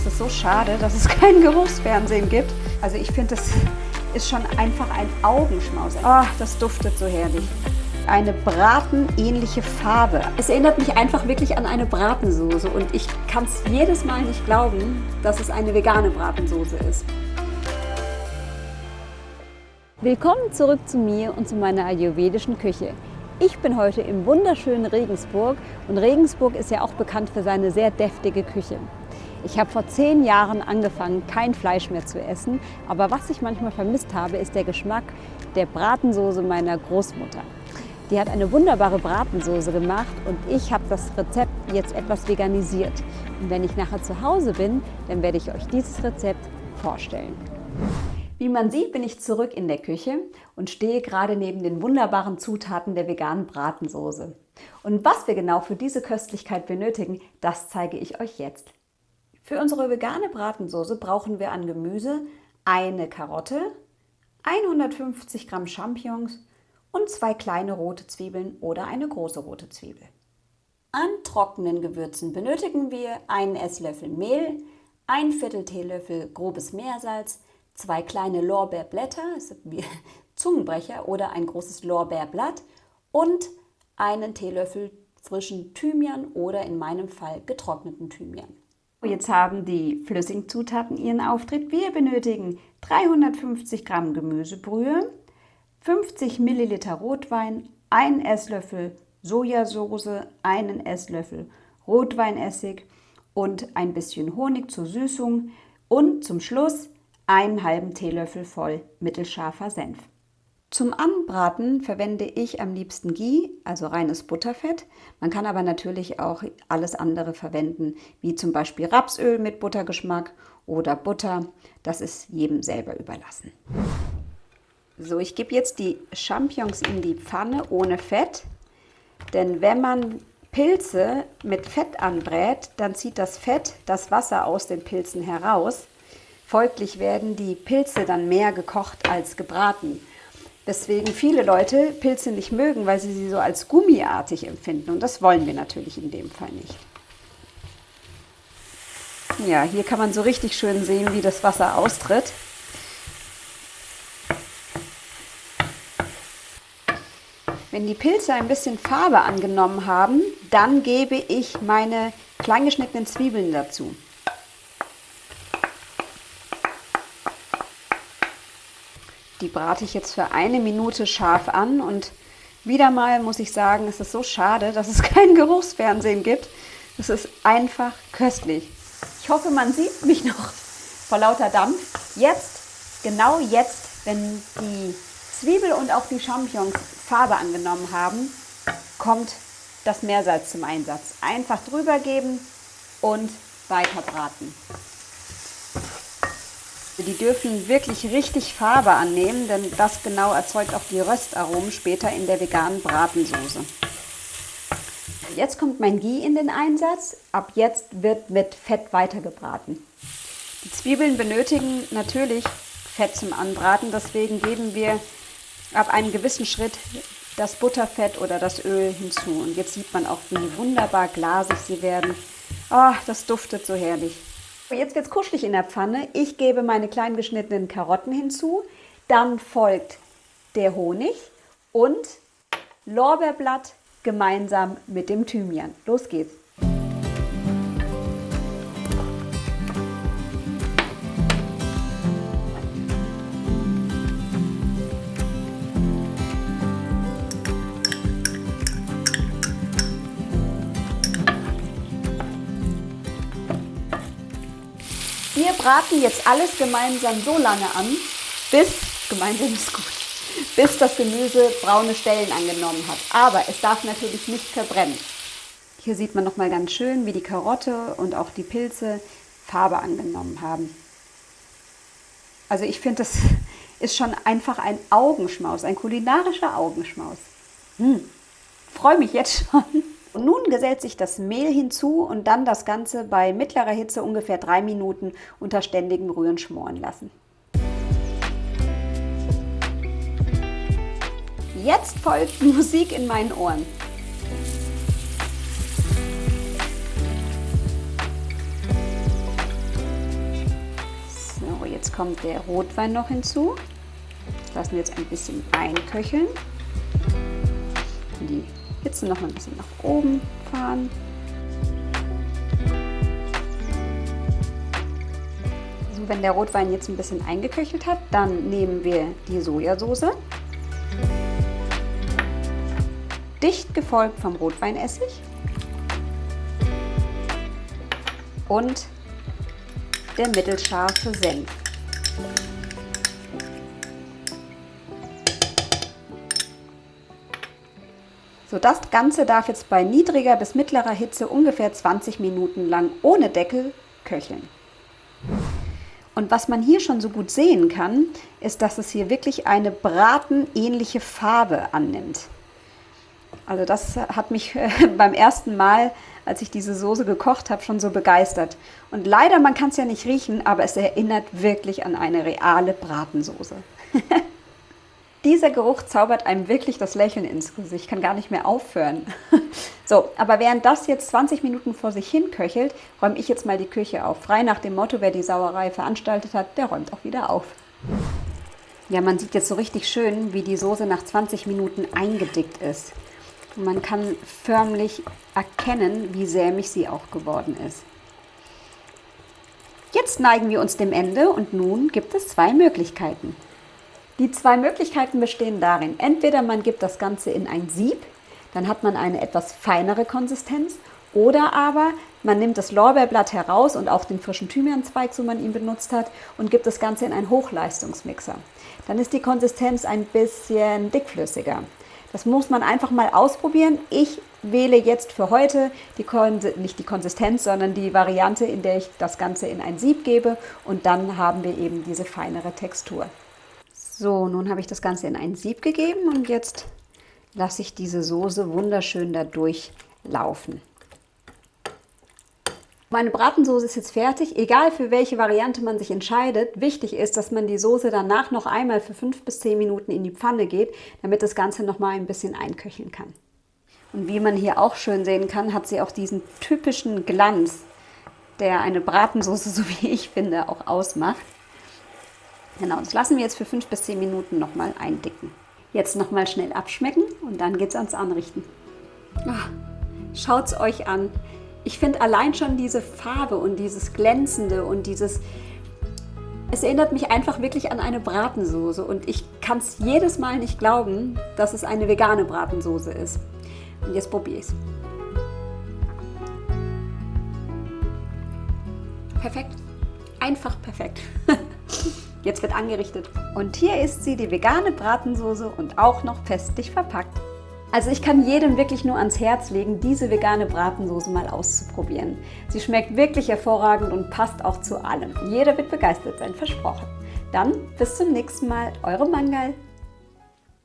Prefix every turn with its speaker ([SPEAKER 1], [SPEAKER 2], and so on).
[SPEAKER 1] es ist so schade, dass es kein Geruchsfernsehen gibt. Also ich finde, das ist schon einfach ein Augenschmaus. Oh, das duftet so herrlich. Eine bratenähnliche Farbe. Es erinnert mich einfach wirklich an eine Bratensoße und ich kann es jedes Mal nicht glauben, dass es eine vegane Bratensoße ist. Willkommen zurück zu mir und zu meiner ayurvedischen Küche. Ich bin heute im wunderschönen Regensburg und Regensburg ist ja auch bekannt für seine sehr deftige Küche. Ich habe vor 10 Jahren angefangen, kein Fleisch mehr zu essen, aber was ich manchmal vermisst habe, ist der Geschmack der Bratensoße meiner Großmutter. Die hat eine wunderbare Bratensoße gemacht und ich habe das Rezept jetzt etwas veganisiert. Und wenn ich nachher zu Hause bin, dann werde ich euch dieses Rezept vorstellen. Wie man sieht, bin ich zurück in der Küche und stehe gerade neben den wunderbaren Zutaten der veganen Bratensoße. Und was wir genau für diese Köstlichkeit benötigen, das zeige ich euch jetzt. Für unsere vegane Bratensoße brauchen wir an Gemüse eine Karotte, 150 Gramm Champignons und 2 kleine rote Zwiebeln oder eine große rote Zwiebel. An trockenen Gewürzen benötigen wir einen Esslöffel Mehl, 1/4 Teelöffel grobes Meersalz, 2 kleine Lorbeerblätter, wie Zungenbrecher oder ein großes Lorbeerblatt und einen Teelöffel frischen Thymian oder in meinem Fall getrockneten Thymian. Jetzt haben die flüssigen Zutaten ihren Auftritt. Wir benötigen 350 Gramm Gemüsebrühe, 50 Milliliter Rotwein, 1 Esslöffel Sojasauce, 1 Esslöffel Rotweinessig und ein bisschen Honig zur Süßung und zum Schluss einen halben Teelöffel voll mittelscharfer Senf. Zum Anbraten verwende ich am liebsten Ghee, also reines Butterfett. Man kann aber natürlich auch alles andere verwenden, wie zum Beispiel Rapsöl mit Buttergeschmack oder Butter. Das ist jedem selber überlassen. So, ich gebe jetzt die Champignons in die Pfanne ohne Fett, denn wenn man Pilze mit Fett anbrät, dann zieht das Fett das Wasser aus den Pilzen heraus. Folglich werden die Pilze dann mehr gekocht als gebraten. Weswegen viele Leute Pilze nicht mögen, weil sie so als gummiartig empfinden. Und das wollen wir natürlich in dem Fall nicht. Ja, hier kann man so richtig schön sehen, wie das Wasser austritt. Wenn die Pilze ein bisschen Farbe angenommen haben, dann gebe ich meine klein geschnittenen Zwiebeln dazu. Die brate ich jetzt für 1 Minute scharf an und wieder mal muss ich sagen, es ist so schade, dass es kein Geruchsfernsehen gibt. Es ist einfach köstlich. Ich hoffe, man sieht mich noch vor lauter Dampf. Jetzt, genau jetzt, wenn die Zwiebel und auch die Champignons Farbe angenommen haben, kommt das Meersalz zum Einsatz. Einfach drüber geben und weiter braten. Die dürfen wirklich richtig Farbe annehmen, denn das genau erzeugt auch die Röstaromen später in der veganen Bratensoße. Jetzt kommt mein Ghee in den Einsatz. Ab jetzt wird mit Fett weitergebraten. Die Zwiebeln benötigen natürlich Fett zum Anbraten, deswegen geben wir ab einem gewissen Schritt das Butterfett oder das Öl hinzu. Und jetzt sieht man auch, wie wunderbar glasig sie werden. Oh, das duftet so herrlich. Jetzt wird es kuschelig in der Pfanne. Ich gebe meine klein geschnittenen Karotten hinzu. Dann folgt der Honig und Lorbeerblatt gemeinsam mit dem Thymian. Los geht's. Wir braten jetzt alles gemeinsam so lange an, bis das Gemüse braune Stellen angenommen hat. Aber es darf natürlich nicht verbrennen. Hier sieht man noch mal ganz schön, wie die Karotte und auch die Pilze Farbe angenommen haben. Also ich finde, das ist schon einfach ein Augenschmaus, ein kulinarischer Augenschmaus. Freue mich jetzt schon. Und nun gesellt sich das Mehl hinzu und dann das Ganze bei mittlerer Hitze ungefähr 3 Minuten unter ständigem Rühren schmoren lassen. Jetzt folgt Musik in meinen Ohren. Jetzt kommt der Rotwein noch hinzu. Das lassen wir jetzt ein bisschen einköcheln. Die Hitze noch mal ein bisschen nach oben fahren. So, wenn der Rotwein jetzt ein bisschen eingeköchelt hat, dann nehmen wir die Sojasauce. Dicht gefolgt vom Rotweinessig. Und der mittelscharfe Senf. So, das Ganze darf jetzt bei niedriger bis mittlerer Hitze ungefähr 20 Minuten lang ohne Deckel köcheln. Und was man hier schon so gut sehen kann, ist, dass es hier wirklich eine bratenähnliche Farbe annimmt. Also das hat mich beim ersten Mal, als ich diese Soße gekocht habe, schon so begeistert. Und leider, man kann es ja nicht riechen, aber es erinnert wirklich an eine reale Bratensoße. Dieser Geruch zaubert einem wirklich das Lächeln ins Gesicht. Ich kann gar nicht mehr aufhören. So, aber während das jetzt 20 Minuten vor sich hin köchelt, räume ich jetzt mal die Küche auf. Frei nach dem Motto, wer die Sauerei veranstaltet hat, der räumt auch wieder auf. Ja, man sieht jetzt so richtig schön, wie die Soße nach 20 Minuten eingedickt ist. Und man kann förmlich erkennen, wie sämig sie auch geworden ist. Jetzt neigen wir uns dem Ende und nun gibt es zwei Möglichkeiten. Die zwei Möglichkeiten bestehen darin, entweder man gibt das Ganze in ein Sieb, dann hat man eine etwas feinere Konsistenz, oder aber man nimmt das Lorbeerblatt heraus und auch den frischen Thymianzweig, so man ihn benutzt hat, und gibt das Ganze in einen Hochleistungsmixer. Dann ist die Konsistenz ein bisschen dickflüssiger. Das muss man einfach mal ausprobieren. Ich wähle jetzt für heute nicht die Konsistenz, sondern die Variante, in der ich das Ganze in ein Sieb gebe, und dann haben wir eben diese feinere Textur. So, nun habe ich das Ganze in ein Sieb gegeben und jetzt lasse ich diese Soße wunderschön da durchlaufen. Meine Bratensoße ist jetzt fertig. Egal für welche Variante man sich entscheidet, wichtig ist, dass man die Soße danach noch einmal für 5 bis 10 Minuten in die Pfanne geht, damit das Ganze noch mal ein bisschen einköcheln kann. Und wie man hier auch schön sehen kann, hat sie auch diesen typischen Glanz, der eine Bratensoße, so wie ich finde, auch ausmacht. Genau, das lassen wir jetzt für 5 bis 10 Minuten nochmal eindicken. Jetzt nochmal schnell abschmecken und dann geht es ans Anrichten. Schaut es euch an. Ich finde allein schon diese Farbe und dieses Glänzende und es erinnert mich einfach wirklich an eine Bratensoße. Und ich kann es jedes Mal nicht glauben, dass es eine vegane Bratensoße ist. Und jetzt probiere ich es. Perfekt. Einfach perfekt. Jetzt wird angerichtet. Und hier ist sie, die vegane Bratensoße, und auch noch festlich verpackt. Also ich kann jedem wirklich nur ans Herz legen, diese vegane Bratensoße mal auszuprobieren. Sie schmeckt wirklich hervorragend und passt auch zu allem. Jeder wird begeistert sein, versprochen. Dann bis zum nächsten Mal, eure Mangal.